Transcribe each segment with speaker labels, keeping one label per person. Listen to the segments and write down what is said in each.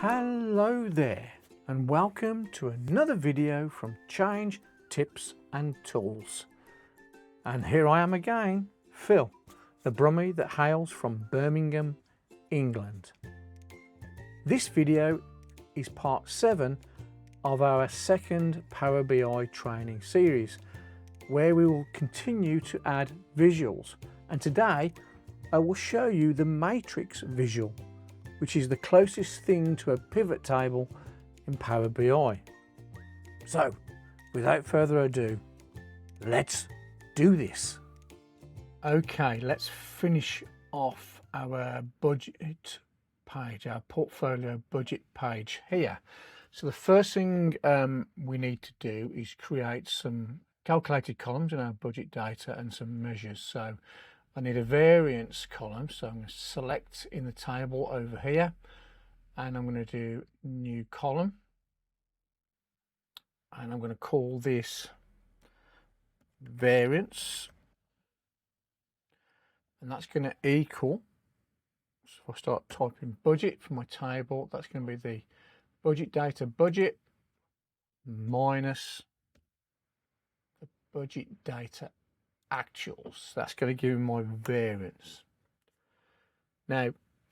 Speaker 1: Hello there and welcome to another video from Change Tips and Tools. And here I am again, Phil, the Brummie that hails from Birmingham, England. This video is part 7 of our second Power BI training series, where we will continue to add visuals. And today I will show you the matrix visual, which is the closest thing to a pivot table in Power BI. So, without further ado, let's do this. Okay, let's finish off our budget page, our portfolio budget page here. So the first thing we need to do is create some calculated columns in our budget data and some measures. So I need a variance column, so I'm going to select in the table over here and I'm going to do new column, and I'm going to call this variance, and that's going to equal, so if I start typing budget for my table, that's going to be the budget data budget minus the budget data actuals. That's going to give me my variance. Now,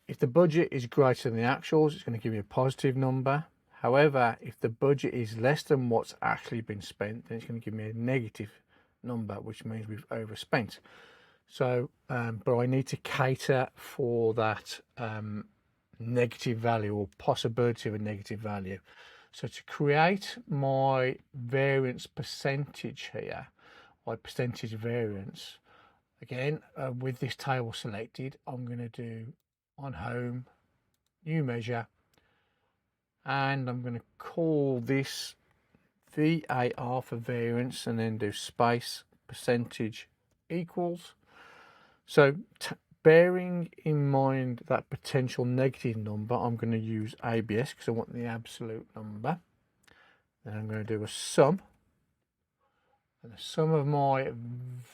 Speaker 1: if the budget is greater than the actuals, it's going to give me a positive number. However, if the budget is less than what's actually been spent, then it's going to give me a negative number, which means we've overspent. So, but I need to cater for that negative value or possibility of a negative value. So to create my variance percentage here, my percentage variance, again with this table selected, I'm going to do on home, new measure, and I'm going to call this VAR for variance, and then do space percentage equals. So bearing in mind that potential negative number, I'm going to use ABS because I want the absolute number. Then I'm going to do a sum. And the sum of my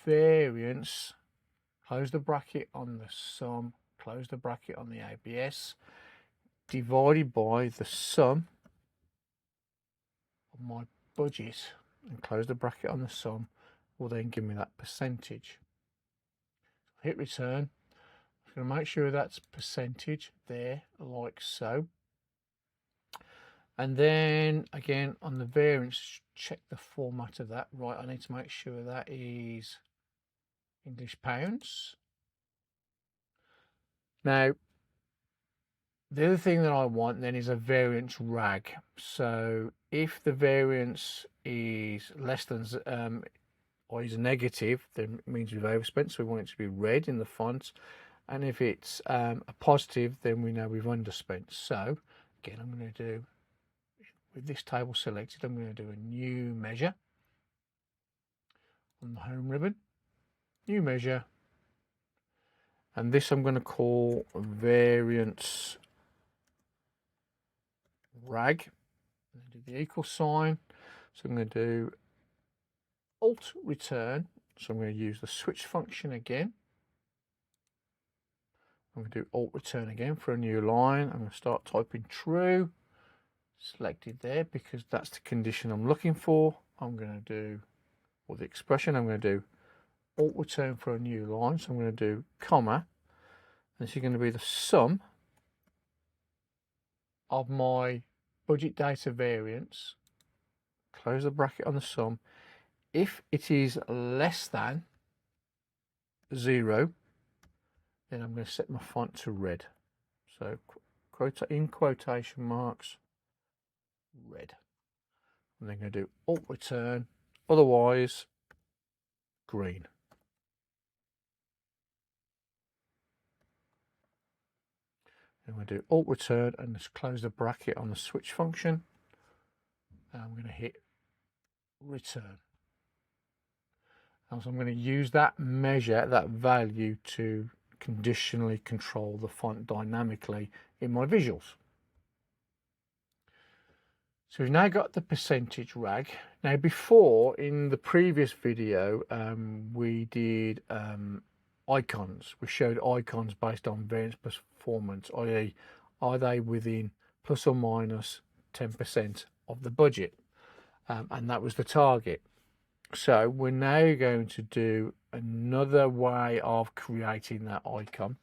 Speaker 1: variance, close the bracket on the sum, close the bracket on the ABS, divided by the sum of my budget, and close the bracket on the sum, will then give me that percentage. Hit return. I'm going to make sure that's percentage there, like so. And then again on the variance, check the format of that. Right, I need to make sure that is English pounds. Now, the other thing that I want then is a variance rag. So if the variance is less than or is negative, then it means we've overspent, so we want it to be red in the font. And if it's a positive, then we know we've underspent. So again, I'm going to do, with this table selected, I'm going to do a new measure on the home ribbon, new measure, and this I'm going to call variance rag. I'm going to do the equal sign, so I'm going to do alt return, so I'm going to use the switch function again. I'm going to do alt return again for a new line. I'm going to start typing true, selected there because that's the condition I'm looking for. I'm going to do, or the expression, I'm going to do alt return for a new line, so I'm going to do comma, and this is going to be the sum of my budget data variance, close the bracket on the sum. If it is less than 0, then I'm going to set my font to red, so in quotation marks, red. And then going to do alt return, otherwise green. And we'll do alt return and just close the bracket on the switch function. And I'm going to hit return. And so I'm going to use that measure, that value, to conditionally control the font dynamically in my visuals. So we've now got the percentage rag. Now before, in the previous video, we did icons. We showed icons based on variance performance, i.e. are they within plus or minus 10% of the budget. And that was the target. So we're now going to do another way of creating that icon,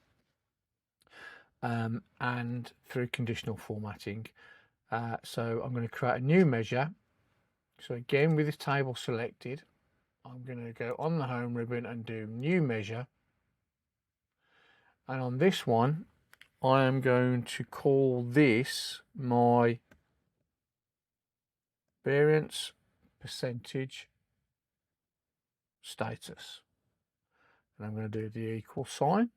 Speaker 1: and through conditional formatting. So I'm going to create a new measure. So again, with this table selected, I'm going to go on the home ribbon and do new measure. And on this one, I am going to call this my variance percentage status. And I'm going to do the equal sign.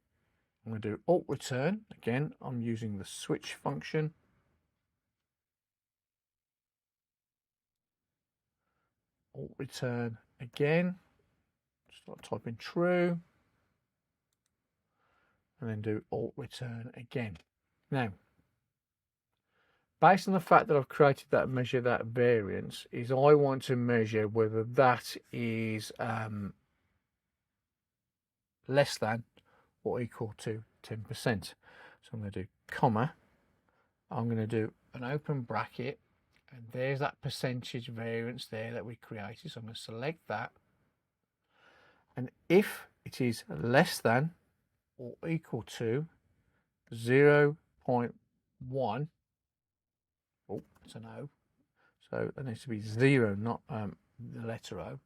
Speaker 1: I'm going to do Alt return. Again, I'm using the switch function. Alt return again. Start typing true. And then do Alt return again. Now, based on the fact that I've created that measure, that variance, is I want to measure whether that is less than or equal to 10%. So I'm going to do comma. I'm going to do an open bracket, and there's that percentage variance there that we created. So I'm going to select that. And if it is less than or equal to 0.1, oh, it's an O. So it needs to be 0, not the letter O,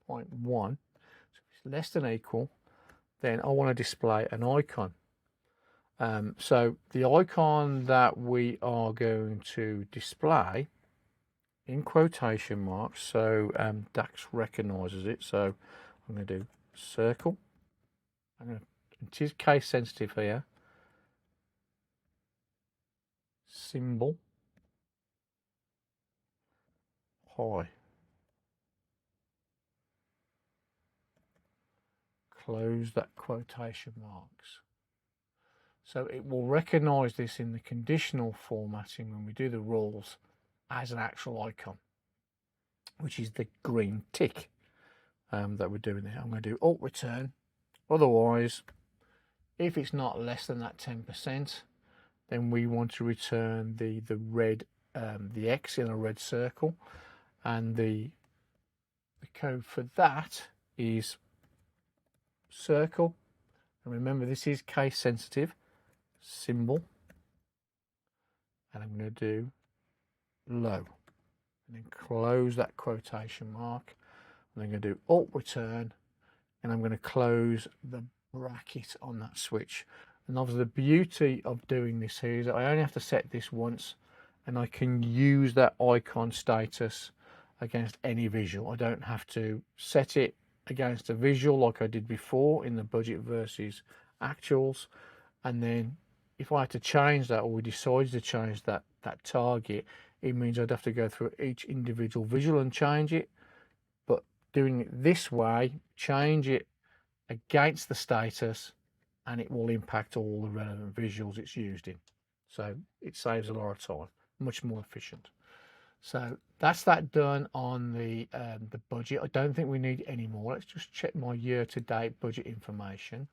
Speaker 1: 0.1. So if it's less than equal, then I want to display an icon. So the icon that we are going to display in quotation marks, so DAX recognizes it. So I'm going to do circle. It is case sensitive here. Symbol. High. Close that quotation marks. So it will recognize this in the conditional formatting when we do the rules as an actual icon, which is the green tick that we're doing there. I'm going to do Alt return. Otherwise, if it's not less than that 10%, then we want to return the red, the X in a red circle, and the code for that is circle. And remember, this is case sensitive. Symbol, and I'm going to do low, and then close that quotation mark. And I'm going to do Alt return, and I'm going to close the bracket on that switch. And obviously the beauty of doing this here is that I only have to set this once, and I can use that icon status against any visual. I don't have to set it against a visual like I did before in the budget versus actuals. And then if I had to change that, or we decided to change that target, it means I'd have to go through each individual visual and change it. But doing it this way, change it against the status, and it will impact all the relevant visuals it's used in. So it saves a lot of time, much more efficient. So that's that done on the budget. I don't think we need any more. Let's just check my year-to-date budget information.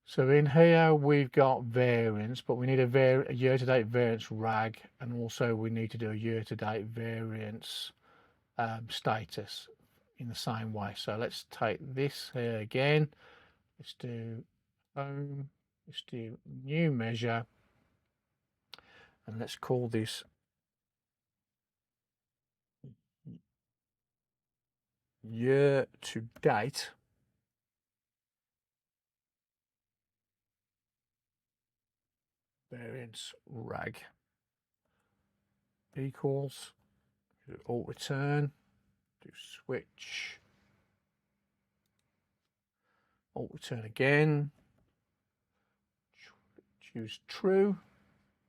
Speaker 1: So in here we've got variance, but we need a year-to-date variance rag, and also we need to do a year-to-date variance status in the same way. So let's take this here again. Let's do home. Let's do new measure, and let's call this year-to-date variance rag equals, do Alt return, do switch, Alt return again, choose true,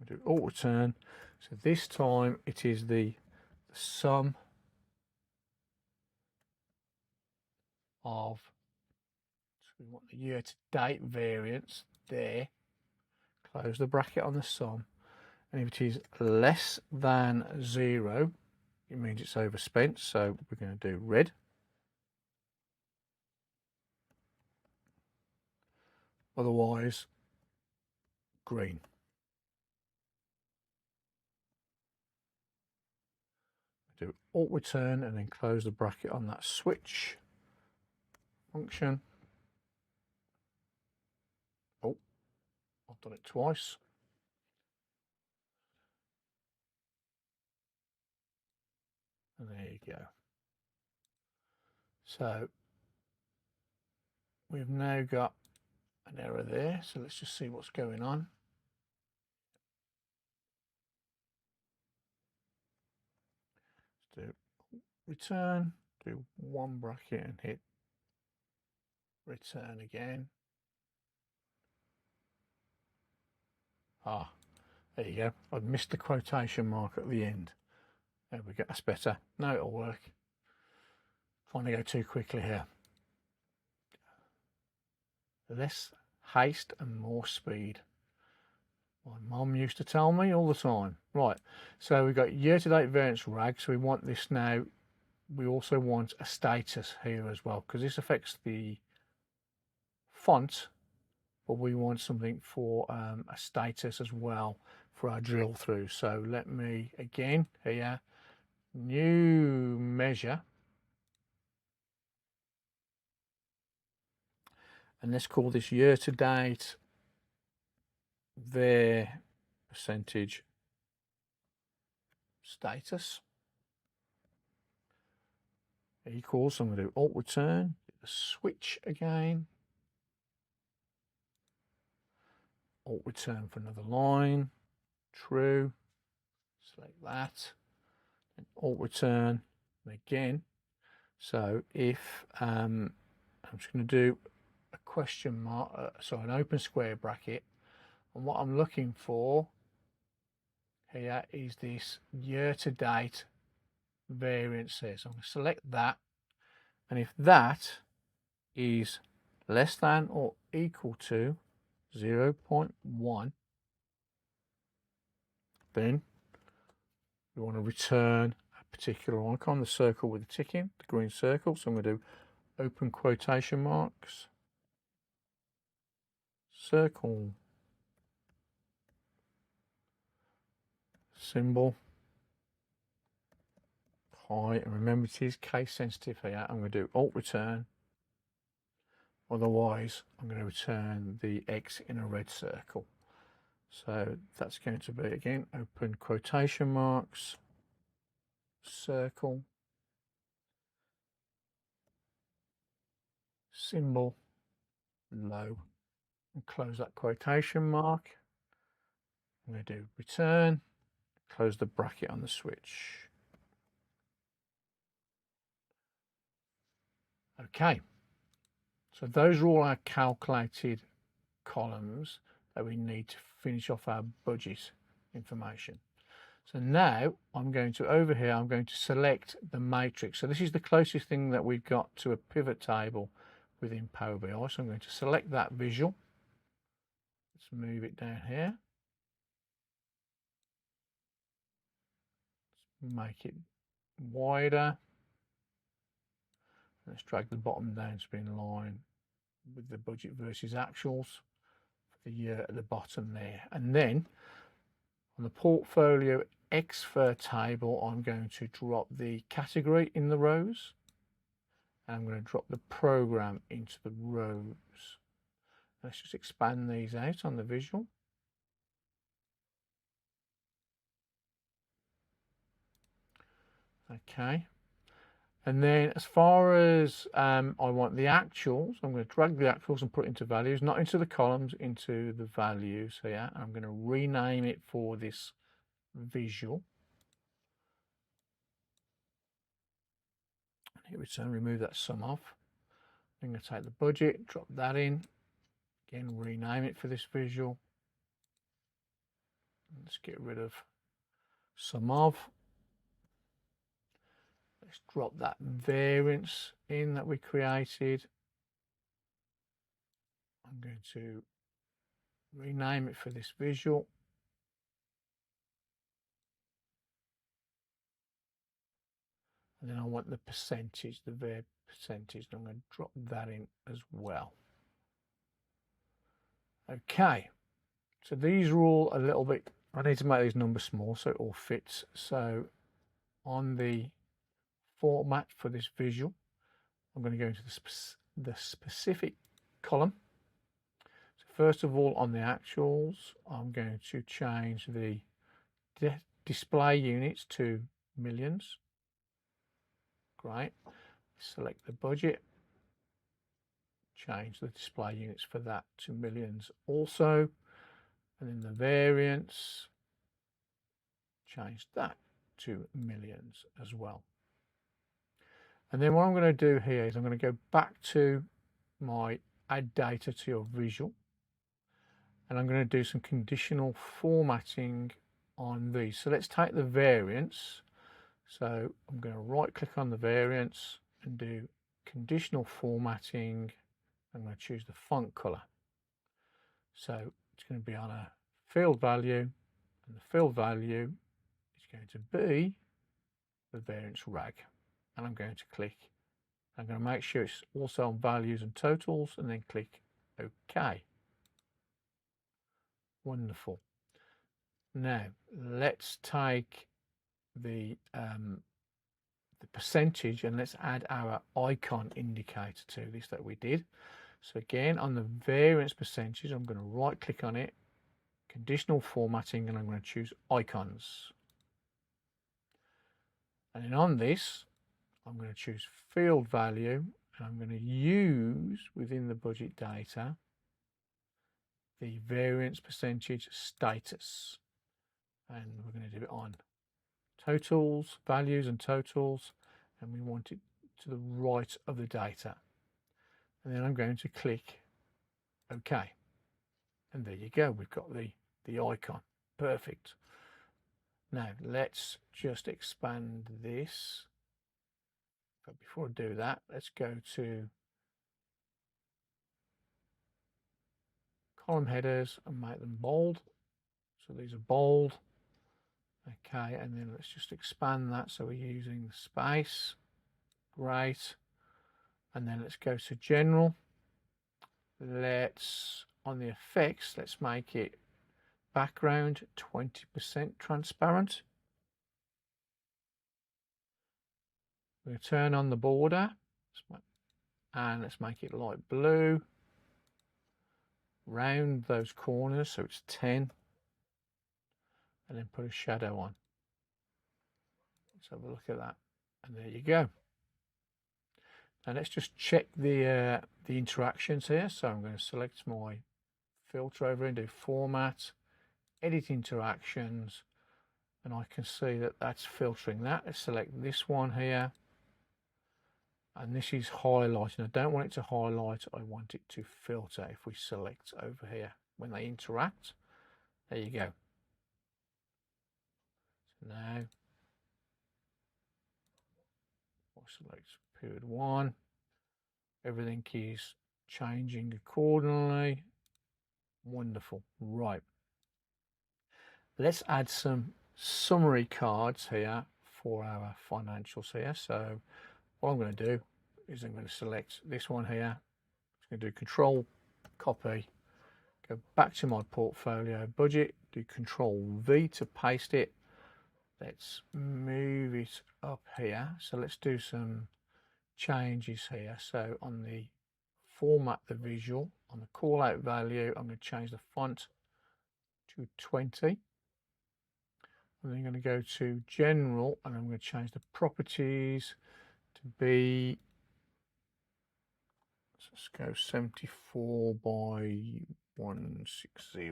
Speaker 1: do Alt return. So this time it is the sum of, so we want the year-to-date variance there, close the bracket on the sum. And if it is less than 0, it means it's overspent. So we're going to do red. Otherwise, green. Do Alt return and then close the bracket on that switch function. Oh, I've done it twice. And there you go. So we've now got an error there. So let's just see what's going on. Let's do return, do one bracket and hit return again. Ah, there you go. I've missed the quotation mark at the end. There we go. That's better. No, it'll work. Trying to go too quickly here. Less haste and more speed. My mum used to tell me all the time. Right, so we've got year-to-date variance rag. So we want this now. We also want a status here as well, because this affects the font, but we want something for a status as well for our drill through. So let me again here, new measure, and let's call this year-to-date var percentage status equals. I'm going to do Alt return, switch again, Alt return for another line, true, select that, and Alt return again. So if I'm just going to do a question mark, so an open square bracket, and what I'm looking for here is this year-to-date variance here. So I'm going to select that, and if that is less than or equal to 0.1, then we want to return a particular icon, the circle with the tick in, the green circle. So I'm going to do open quotation marks, circle, symbol, high, and remember it is case sensitive here. I'm going to do Alt return, otherwise I'm going to return the X in a red circle. So that's going to be again open quotation marks, circle, symbol, low, and close that quotation mark. I'm going to do return, close the bracket on the switch. Okay, so those are all our calculated columns that we need to finish off our budget information. So now I'm going to, over here, I'm going to select the matrix. So this is the closest thing that we've got to a pivot table within Power BI. So I'm going to select that visual. Let's move it down here. Let's make it wider. Let's drag the bottom down to be in line with the budget versus actuals for the year at the bottom there. And then on the portfolio expert table, I'm going to drop the category in the rows. And I'm going to drop the program into the rows. Let's just expand these out on the visual. Okay. And then as far as I want the actuals, I'm going to drag the actuals and put it into values, not into the columns, into the values here. I'm going to rename it for this visual. Hit return, remove that sum off. I'm going to take the budget, drop that in. Again, rename it for this visual. Let's get rid of sum of. Let's drop that variance in that we created. I'm going to rename it for this visual. And then I want the percentage, the var percentage. I'm going to drop that in as well. Okay, so these are all a little bit, I need to make these numbers small so it all fits. So on the format for this visual, I'm going to go into the specific column. So first of all, on the actuals, I'm going to change the display units to millions. Great. Select the budget, change the display units for that to millions also, and then the variance, change that to millions as well. And then what I'm going to do here is I'm going to go back to my add data to your visual, and I'm going to do some conditional formatting on these. So let's take the variance. So I'm going to right click on the variance and do conditional formatting. I'm going to choose the font color. So it's going to be on a field value, and the field value is going to be the variance rag. And I'm going to click. I'm going to make sure it's also on values and totals, and then click OK. Wonderful. Now let's take the percentage and let's add our icon indicator to this that we did. So again, on the variance percentage, I'm going to right click on it, conditional formatting, and I'm going to choose icons. And then on this, I'm going to choose field value, and I'm going to use within the budget data the variance percentage status. And we're going to do it on totals, values and totals, and we want it to the right of the data. And then I'm going to click OK. And there you go, we've got the icon. Perfect. Now let's just expand this. But before I do that, let's go to column headers and make them bold. So these are bold. Okay, and then let's just expand that so we're using space. Great. And then let's go to general. Let's, on the effects, let's make it background 20% transparent. We're going to turn on the border and let's make it light blue. Round those corners so it's 10, and then put a shadow on. Let's have a look at that, and there you go. Now let's just check the interactions here. So I'm going to select my filter over and do format, edit interactions, and I can see that that's filtering that. Let's select this one here, and this is highlighting. I don't want it to highlight, I want it to filter. If we select over here when they interact, there you go. So now I select period 1, everything is changing accordingly. Wonderful. Right, let's add some summary cards here for our financials here. So what I'm going to do is I'm going to select this one here. I'm going to do Control copy, go back to my portfolio budget, do Control V to paste it. Let's move it up here. So let's do some changes here. So on the format the visual, on the call out value, I'm going to change the font to 20. And then I'm going to go to general, and I'm going to change the properties to be, let's go 74 by 160.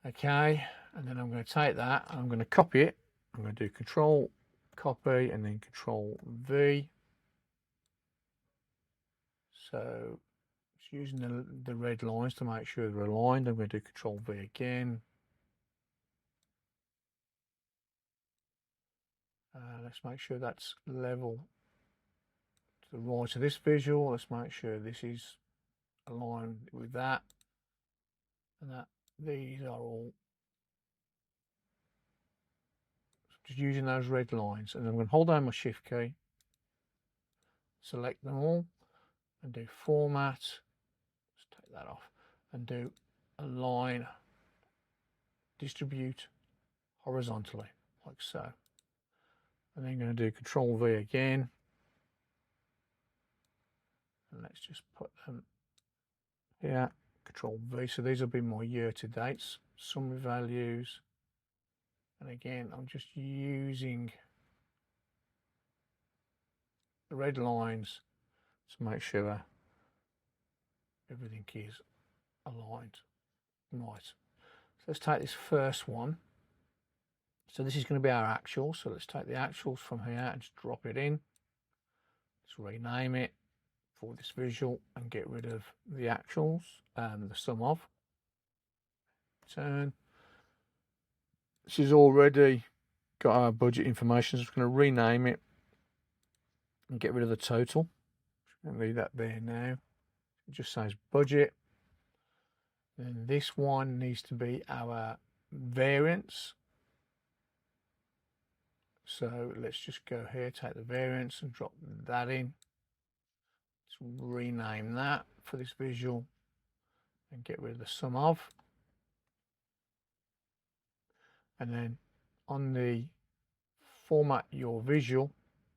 Speaker 1: Okay, and then I'm going to take that and I'm going to copy it. I'm going to do Control copy and then Control V. So it's using the red lines to make sure they're aligned. I'm going to do Control V again. Let's make sure that's level to the right of this visual. Let's make sure this is aligned with that, and that these are all just using those red lines. And I'm going to hold down my shift key, select them all, and do format. Let's take that off and do align, distribute horizontally. like so. And then I'm going to do Control V again. And let's just put them here, Control V. So these will be my year-to-dates, summary values. And again, I'm just using the red lines to make sure everything is aligned. Right. So let's take this first one. So this is going to be our actual. So let's take the actuals from here and just drop it in. Let's rename it for this visual and get rid of the actuals and the sum of. Turn. This is already got our budget information. So I'm just going to rename it and get rid of the total. And leave that there now. It just says budget. Then this one needs to be our variance. So let's just go here, take the variance and drop that in. Let's rename that for this visual and get rid of the sum of. And then on the format your visual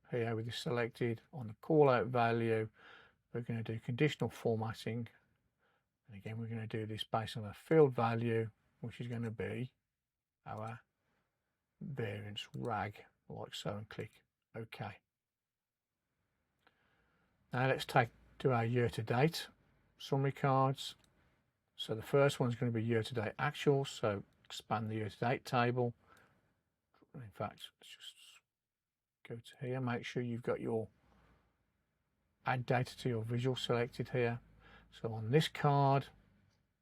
Speaker 1: here with this selected, on the call out value, we're going to do conditional formatting. And again, we're going to do this based on a field value, which is going to be our variance rag, like so, and click OK. Now let's do our year-to-date summary cards. So the first one's going to be year-to-date actuals, so expand the year-to-date table. In fact, let's just go to here, make sure you've got your add data to your visual selected here. So on this card,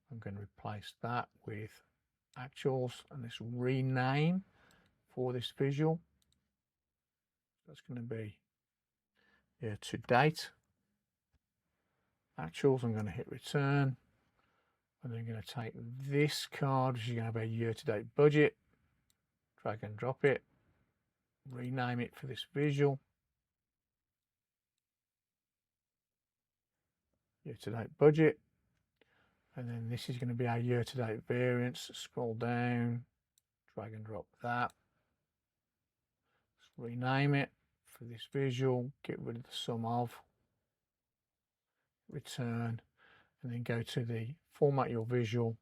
Speaker 1: I'm going to replace that with actuals and this rename for this visual. That's going to be year-to-date actuals. I'm going to hit return. And then I'm going to take this card, which is going to be a year-to-date budget, drag and drop it, rename it for this visual, year-to-date budget, and then this is going to be our year-to-date variance. Scroll down, drag and drop that, let's rename it for this visual, get rid of the sum of, return, and then go to the format your visual,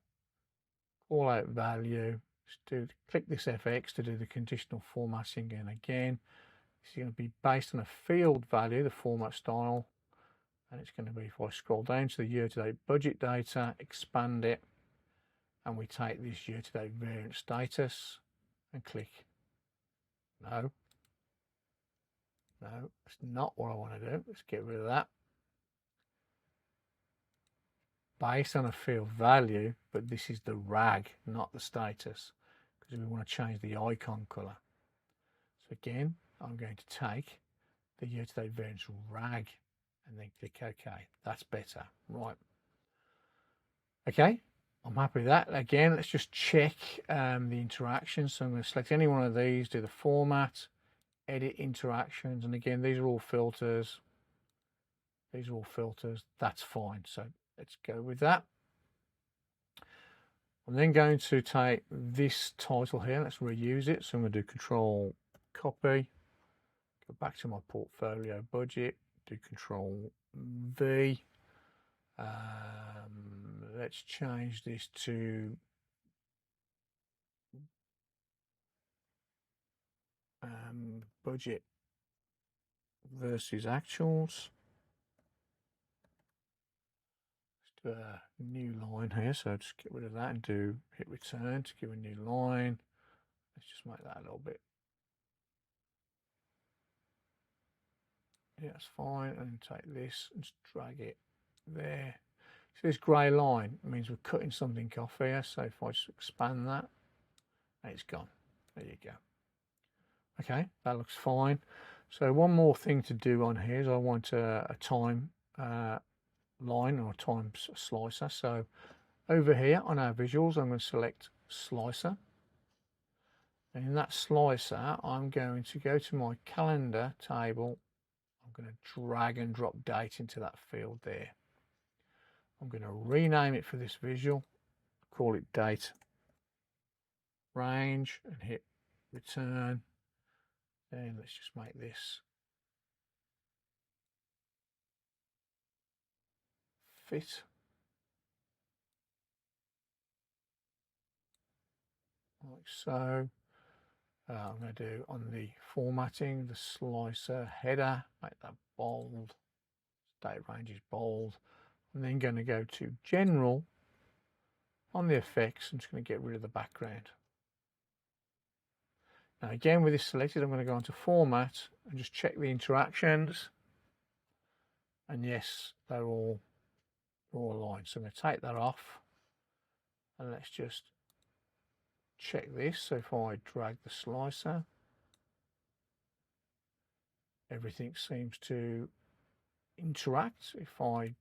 Speaker 1: call out value, click this FX to do the conditional formatting, and again this is going to be based on a field value, the format style, and it's going to be, if I scroll down to the year-to-date budget data, expand it, and we take this year-to-date variance status and click no, it's not what I want to do. Let's get rid of that. Based on a field value, but this is the rag, not the status, because we want to change the icon color. So again, I'm going to take the year-to-date variance rag and then click OK. That's better. Right. Okay, I'm happy with that. Again, let's just check the interactions. So I'm going to select any one of these, do the format, edit interactions, and again, these are all filters. These are all filters. That's fine. So let's go with that. I'm then going to take this title here. Let's reuse it. So I'm going to do Control Copy, go back to my portfolio budget, do Control V. Let's change this to budget versus actuals. Let's do a new line here, so just get rid of that and hit return to give a new line. Let's just make that a little bit, yeah, that's fine, and take this and just drag it there. So this grey line means we're cutting something off here, so if I just expand that, it's gone. There you go. Okay, that looks fine. So one more thing to do on here is I want a time line or a time slicer. So over here on our visuals, I'm going to select slicer. And in that slicer, I'm going to go to my calendar table. I'm going to drag and drop date into that field there. I'm going to rename it for this visual, call it date range, and hit return. Then let's just make this fit. Like so. I'm going to do on the formatting, the slicer header, make that bold, date range is bold. I'm then going to go to general. On the effects, I'm just going to get rid of the background. Now again, with this selected, I'm going to go onto format and just check the interactions. And yes, they're all aligned. So I'm going to take that off. And let's just check this. So if I drag the slicer, everything seems to interact. If I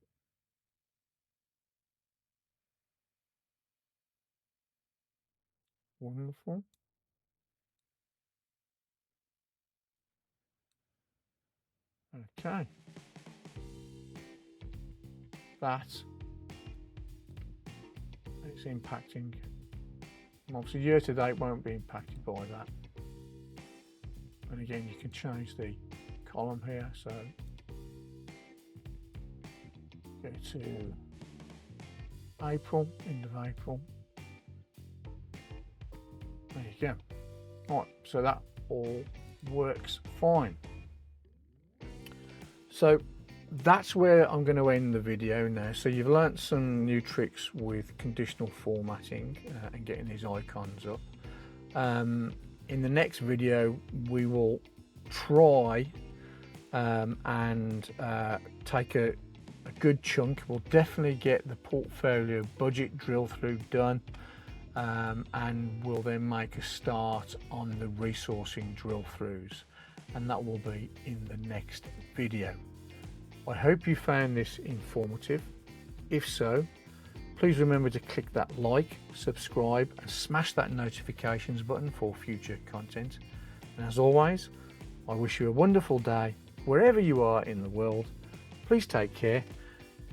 Speaker 1: wonderful. Okay. That is impacting. Obviously year to date won't be impacted by that. And again, you can change the column here. So go to April, end of April. There you go. All right, so that all works fine. So that's where I'm going to end the video now. So you've learnt some new tricks with conditional formatting and getting these icons up. In the next video, we will try and take a good chunk. We'll definitely get the portfolio budget drill through done, and we'll then make a start on the resourcing drill throughs, and that will be in the next video. I hope you found this informative. If so, please remember to click that like, subscribe and smash that notifications button for future content. And as always, I wish you a wonderful day wherever you are in the world. Please take care,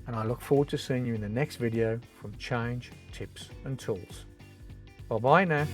Speaker 1: and I look forward to seeing you in the next video from Change Tips and Tools. Bye bye now.